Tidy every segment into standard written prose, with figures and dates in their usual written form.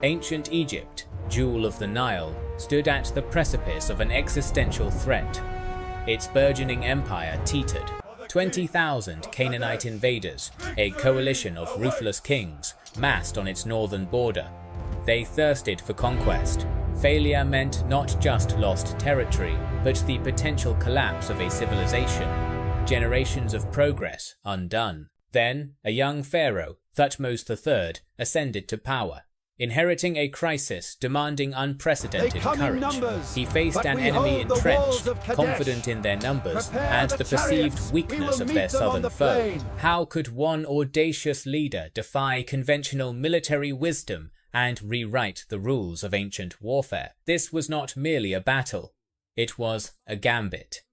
Ancient Egypt, jewel of the Nile, stood at the precipice of an existential threat. Its burgeoning empire teetered. 20,000 Canaanite invaders, a coalition of ruthless kings, massed on its northern border. They thirsted for conquest. Failure meant not just lost territory, but the potential collapse of a civilization. Generations of progress undone. Then, a young pharaoh, Thutmose III, ascended to power. Inheriting a crisis demanding unprecedented courage, he faced an enemy entrenched, confident in their numbers and the perceived weakness of their southern foe. How could one audacious leader defy conventional military wisdom and rewrite the rules of ancient warfare? This was not merely a battle. It was a gambit.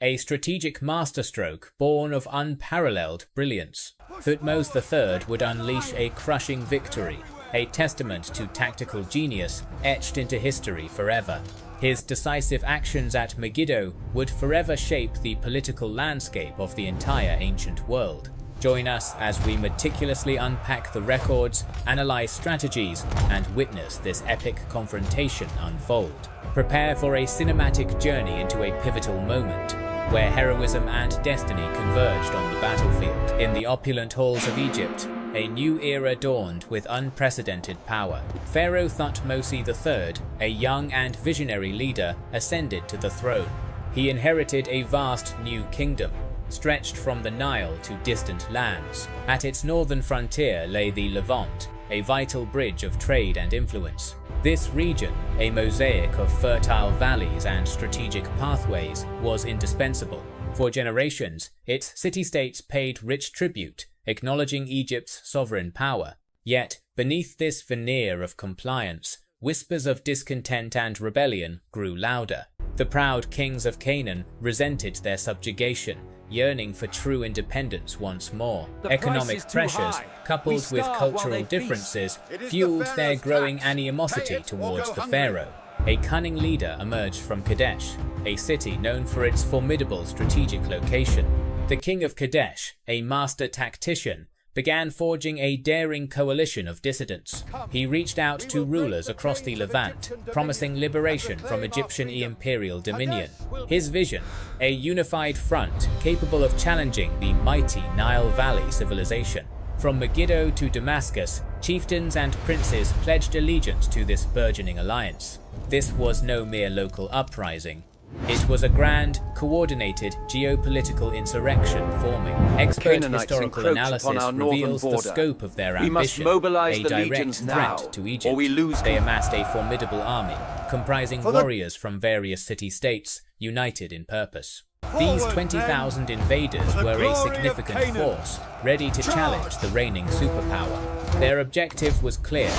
A strategic masterstroke born of unparalleled brilliance. Thutmose III would unleash a crushing victory, a testament to tactical genius etched into history forever. His decisive actions at Megiddo would forever shape the political landscape of the entire ancient world. Join us as we meticulously unpack the records, analyze strategies, and witness this epic confrontation unfold. Prepare for a cinematic journey into a pivotal moment, where heroism and destiny converged on the battlefield. In the opulent halls of Egypt, a new era dawned with unprecedented power. Pharaoh Thutmose III, a young and visionary leader, ascended to the throne. He inherited a vast new kingdom, stretched from the Nile to distant lands. At its northern frontier lay the Levant, a vital bridge of trade and influence. This region, a mosaic of fertile valleys and strategic pathways, was indispensable. For generations, its city-states paid rich tribute, acknowledging Egypt's sovereign power. Yet, beneath this veneer of compliance, whispers of discontent and rebellion grew louder. The proud kings of Canaan resented their subjugation, yearning for true independence once more. Economic pressures, coupled with cultural differences, fueled their growing animosity towards the pharaoh. A cunning leader emerged from Kadesh, a city known for its formidable strategic location. The king of Kadesh, a master tactician, began forging a daring coalition of dissidents. He reached out to rulers across the Levant, promising liberation from Egyptian imperial dominion. His vision, a unified front capable of challenging the mighty Nile Valley civilization. From Megiddo to Damascus, chieftains and princes pledged allegiance to this burgeoning alliance. This was no mere local uprising. It was a grand, coordinated geopolitical insurrection forming. Expert historical analysis reveals the scope of their ambition, a direct threat to Egypt. They amassed a formidable army, comprising warriors from various city-states, united in purpose. These 20,000 invaders were a significant force, ready to challenge the reigning superpower. Their objective was clear: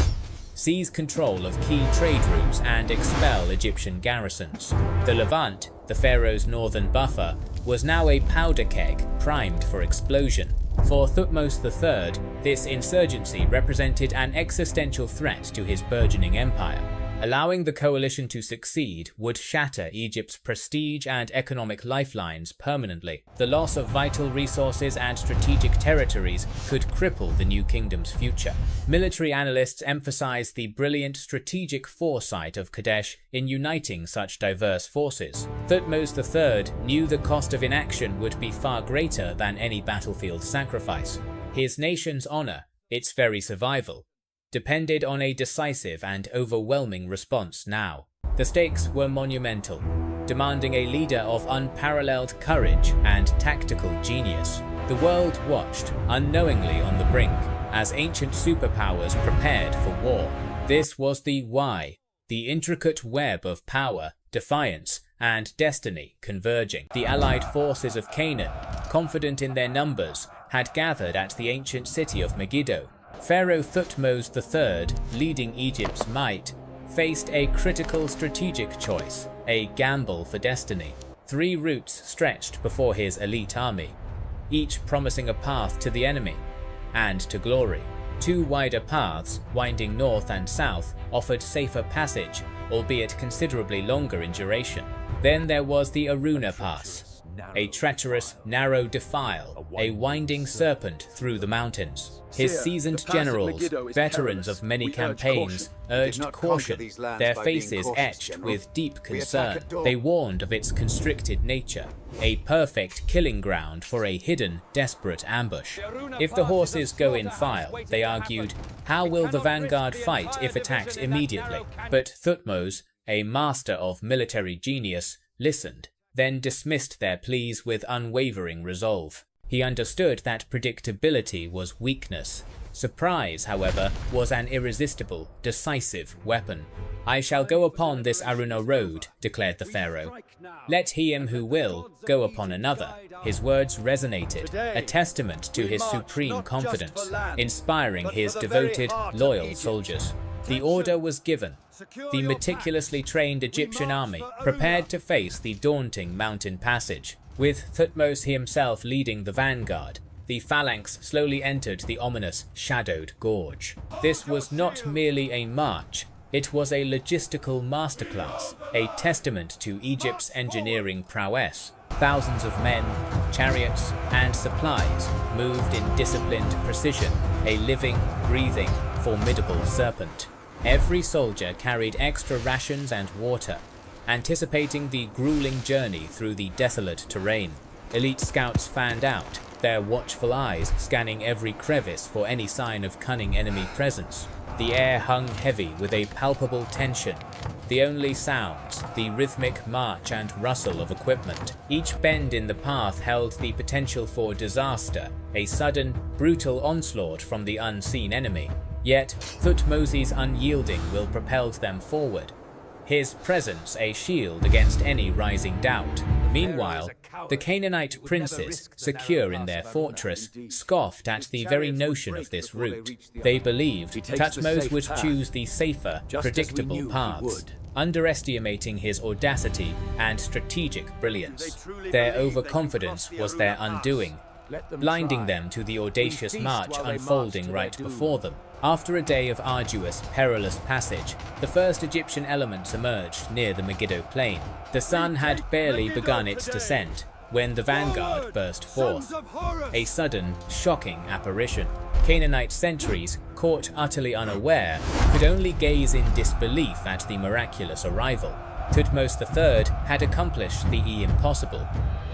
seize control of key trade routes and expel Egyptian garrisons. The Levant, the pharaoh's northern buffer, was now a powder keg primed for explosion. For Thutmose III, this insurgency represented an existential threat to his burgeoning empire. Allowing the coalition to succeed would shatter Egypt's prestige and economic lifelines permanently. The loss of vital resources and strategic territories could cripple the new kingdom's future. Military analysts emphasize the brilliant strategic foresight of Kadesh in uniting such diverse forces. Thutmose III knew the cost of inaction would be far greater than any battlefield sacrifice. His nation's honor, its very survival, depended on a decisive and overwhelming response now. The stakes were monumental, demanding a leader of unparalleled courage and tactical genius. The world watched, unknowingly on the brink, as ancient superpowers prepared for war. This was the why, the intricate web of power, defiance, and destiny converging. The allied forces of Canaan, confident in their numbers, had gathered at the ancient city of Megiddo. Pharaoh Thutmose III, leading Egypt's might, faced a critical strategic choice, a gamble for destiny. 3 routes stretched before his elite army, each promising a path to the enemy and to glory. 2 wider paths, winding north and south, offered safer passage, albeit considerably longer in duration. Then there was the Aruna Pass, a treacherous, narrow defile, a winding serpent through the mountains. His seasoned generals, veterans of many campaigns, urged caution, their faces etched with deep concern. They warned of its constricted nature, a perfect killing ground for a hidden, desperate ambush. If the horses go in file, they argued, how will the vanguard fight if attacked immediately? But Thutmose, a master of military genius, listened, then dismissed their pleas with unwavering resolve. He understood that predictability was weakness. Surprise, however, was an irresistible, decisive weapon. I shall go upon this Aruna road, declared the pharaoh. Let him who will go upon another. His words resonated, a testament to his supreme confidence, inspiring his devoted, loyal soldiers. The order was given. The meticulously trained Egyptian army prepared to face the daunting mountain passage. With Thutmose himself leading the vanguard, the phalanx slowly entered the ominous, shadowed gorge. This was not merely a march, it was a logistical masterclass, a testament to Egypt's engineering prowess. Thousands of men, chariots, and supplies moved in disciplined precision, a living, breathing, formidable serpent. Every soldier carried extra rations and water, anticipating the grueling journey through the desolate terrain. Elite scouts fanned out, their watchful eyes scanning every crevice for any sign of cunning enemy presence. The air hung heavy with a palpable tension. The only sounds, the rhythmic march and rustle of equipment. Each bend in the path held the potential for disaster, a sudden, brutal onslaught from the unseen enemy. Yet, Thutmose's unyielding will propelled them forward, his presence a shield against any rising doubt. Meanwhile, the Canaanite princes, secure in their fortress, scoffed at the very notion of this route. They believed Thutmose would choose the safer, predictable paths, underestimating his audacity and strategic brilliance. Their overconfidence was their undoing, blinding them to the audacious march unfolding right before them. After a day of arduous, perilous passage, the first Egyptian elements emerged near the Megiddo plain. The sun had barely begun its descent when the vanguard burst forth. A sudden, shocking apparition. Canaanite sentries, caught utterly unaware, could only gaze in disbelief at the miraculous arrival. Thutmose III had accomplished the impossible,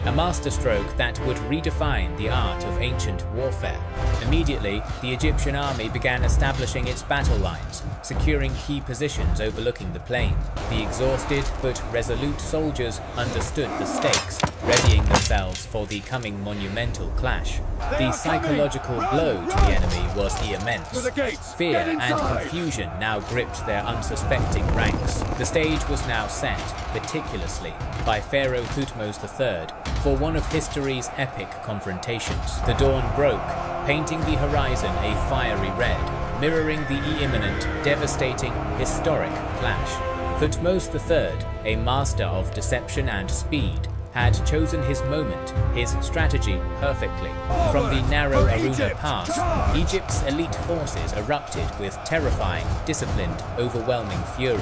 a masterstroke that would redefine the art of ancient warfare. Immediately, the Egyptian army began establishing its battle lines, securing key positions overlooking the plain. The exhausted but resolute soldiers understood the stakes, readying themselves for the coming monumental clash. The psychological blow to the enemy was immense. Fear and confusion now gripped their unsuspecting ranks. The stage was now set, meticulously, by Pharaoh Thutmose III for one of history's epic confrontations. The dawn broke, painting the horizon a fiery red, mirroring the imminent, devastating, historic clash. Thutmose III, a master of deception and speed, had chosen his moment, his strategy perfectly. From the narrow Aruna Pass, Egypt's elite forces erupted with terrifying, disciplined, overwhelming fury.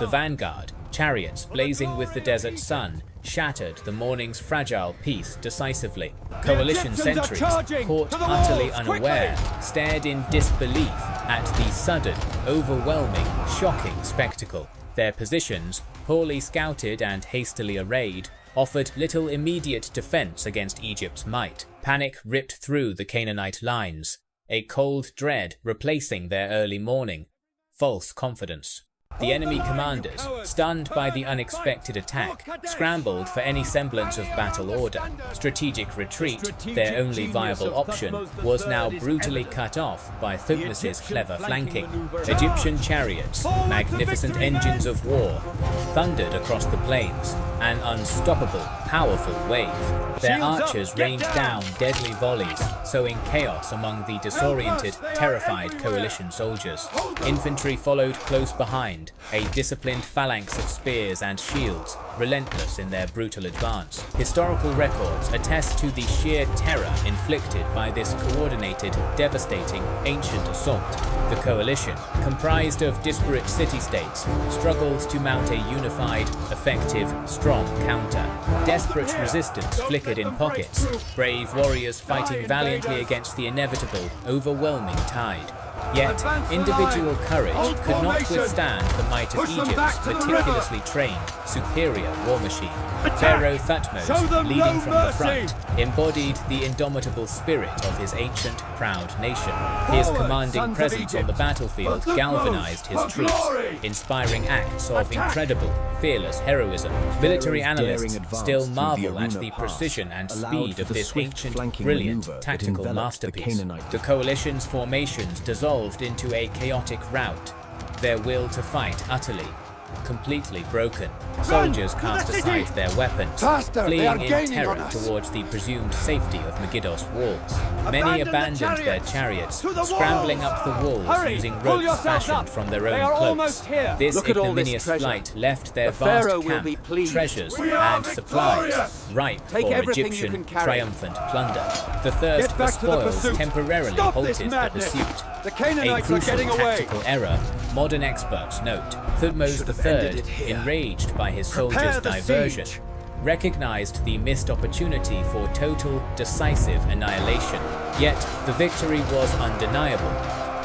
The vanguard, chariots blazing with the desert sun, shattered the morning's fragile peace decisively. Coalition sentries, caught utterly unaware, stared in disbelief at the sudden, overwhelming, shocking spectacle. Their positions, poorly scouted and hastily arrayed, offered little immediate defense against Egypt's might. Panic ripped through the Canaanite lines, a cold dread replacing their early morning, false confidence. The enemy commanders, stunned by the unexpected attack, scrambled for any semblance of battle order. Strategic retreat, their only viable option, was now brutally cut off by Thutmose's clever flanking. Egyptian chariots, magnificent engines of war, thundered across the plains, an unstoppable, powerful wave. Their archers rained down deadly volleys, sowing chaos among the disoriented, terrified coalition soldiers. Infantry followed close behind, command, a disciplined phalanx of spears and shields, relentless in their brutal advance. Historical records attest to the sheer terror inflicted by this coordinated, devastating, ancient assault. The coalition, comprised of disparate city-states, struggled to mount a unified, effective, strong counter. Desperate resistance flickered in pockets, brave warriors fighting valiantly against the inevitable, overwhelming tide. Yet, individual courage could not withstand the might of Egypt's meticulously trained, superior war machine. Pharaoh Thutmose, leading from the front, embodied the indomitable spirit of his ancient, proud nation. His commanding presence on the battlefield galvanized his troops, inspiring acts of incredible, fearless heroism. Military analysts still marvel at the precision and speed of this ancient, brilliant tactical masterpiece. The coalition's formations dissolved into a chaotic rout, their will to fight utterly, completely broken. Soldiers cast aside their weapons, fleeing in terror towards the presumed safety of Megiddo's walls. Many abandoned their chariots, scrambling up the walls using ropes fashioned from their own cloaks. This ignominious flight left their vast camp, treasures, and supplies ripe for Egyptian triumphant plunder. The thirst for spoils temporarily halted the pursuit. The Canaanites are getting away! Tactical error, modern experts note. Thutmose III, enraged by his soldiers' diversion, recognized the missed opportunity for total, decisive annihilation. Yet, the victory was undeniable,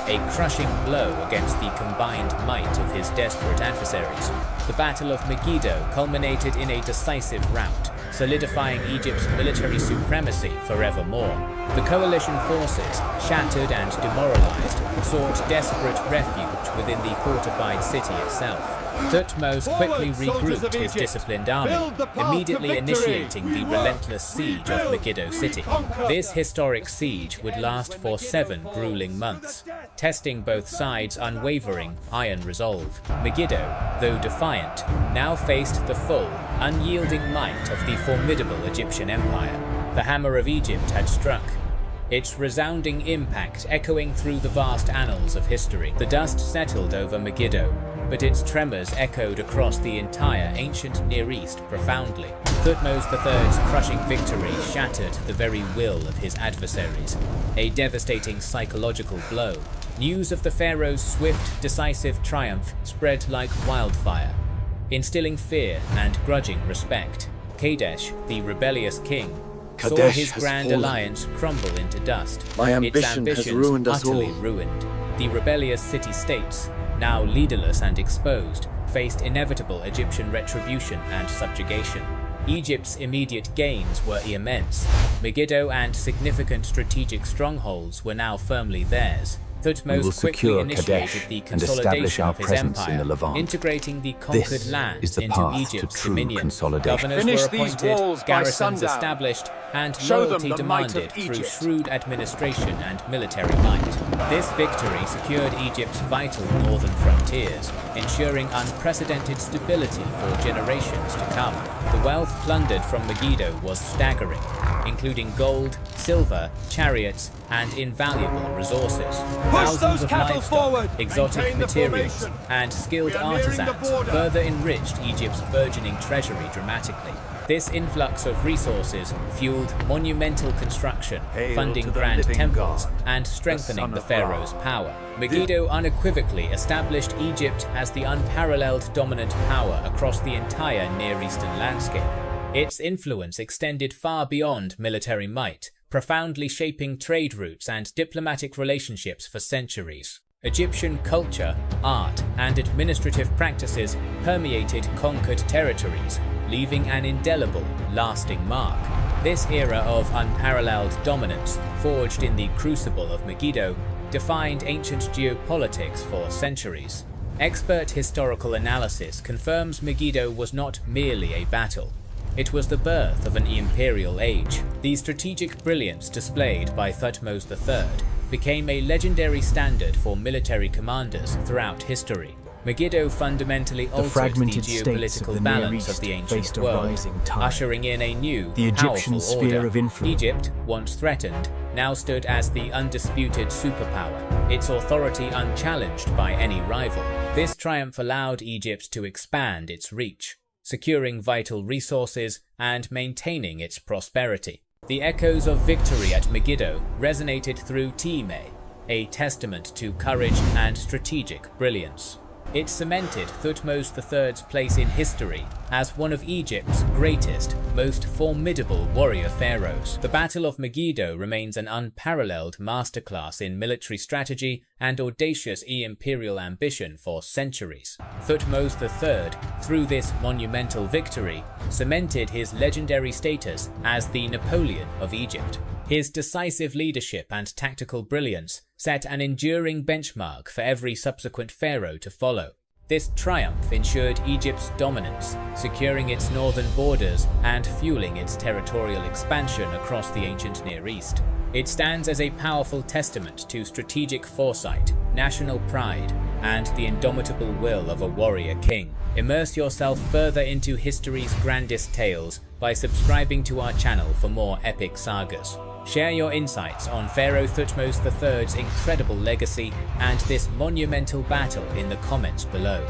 a crushing blow against the combined might of his desperate adversaries. The Battle of Megiddo culminated in a decisive rout, solidifying Egypt's military supremacy forevermore. The coalition forces, shattered and demoralized, sought desperate refuge within the fortified city itself. Thutmose quickly regrouped his disciplined army, immediately initiating the relentless siege of Megiddo city. This historic siege would last for 7 grueling months, testing both sides' unwavering iron resolve. Megiddo, though defiant, now faced the full, unyielding might of the formidable Egyptian empire. The hammer of Egypt had struck, its resounding impact echoing through the vast annals of history. The dust settled over Megiddo, but its tremors echoed across the entire ancient Near East profoundly. Thutmose III's crushing victory shattered the very will of his adversaries, a devastating psychological blow. News of the pharaoh's swift, decisive triumph spread like wildfire, instilling fear and grudging respect. Kadesh, the rebellious king, saw his grand alliance crumble into dust. Its ambitions has ruined us utterly all. ruined. The rebellious city-states, now leaderless and exposed, faced inevitable Egyptian retribution and subjugation. Egypt's immediate gains were immense. Megiddo and significant strategic strongholds were now firmly theirs. Thutmose quickly initiated the consolidation of his empire, integrating the conquered lands into Egypt's dominion. Governors were appointed, garrisons established, and loyalty demanded through shrewd administration and military might. This victory secured Egypt's vital northern frontiers, ensuring unprecedented stability for generations to come. The wealth plundered from Megiddo was staggering, including gold, silver, chariots, and invaluable resources. Thousands of livestock, exotic materials, and skilled artisans further enriched Egypt's burgeoning treasury dramatically. This influx of resources fueled monumental construction, funding grand temples, and strengthening the pharaoh's power. Megiddo unequivocally established Egypt as the unparalleled dominant power across the entire Near Eastern landscape. Its influence extended far beyond military might, profoundly shaping trade routes and diplomatic relationships for centuries. Egyptian culture, art, and administrative practices permeated conquered territories, leaving an indelible, lasting mark. This era of unparalleled dominance, forged in the crucible of Megiddo, defined ancient geopolitics for centuries. Expert historical analysis confirms Megiddo was not merely a battle. It was the birth of an imperial age. The strategic brilliance displayed by Thutmose III became a legendary standard for military commanders throughout history. Megiddo fundamentally altered the fragmented states of geopolitical the Near balance of East the ancient faced a world, rising tide. ushering in a new, The Egyptian powerful sphere order. of influence. Egypt, once threatened, now stood as the undisputed superpower, its authority unchallenged by any rival. This triumph allowed Egypt to expand its reach, securing vital resources and maintaining its prosperity. The echoes of victory at Megiddo resonated through Thutmose, a testament to courage and strategic brilliance. It cemented Thutmose III's place in history as one of Egypt's greatest, most formidable warrior pharaohs. The Battle of Megiddo remains an unparalleled masterclass in military strategy and audacious imperial ambition for centuries. Thutmose III, through this monumental victory, cemented his legendary status as the Napoleon of Egypt. His decisive leadership and tactical brilliance set an enduring benchmark for every subsequent pharaoh to follow. This triumph ensured Egypt's dominance, securing its northern borders and fueling its territorial expansion across the ancient Near East. It stands as a powerful testament to strategic foresight, national pride, and the indomitable will of a warrior king. Immerse yourself further into history's grandest tales by subscribing to our channel for more epic sagas. Share your insights on Pharaoh Thutmose III's incredible legacy and this monumental battle in the comments below.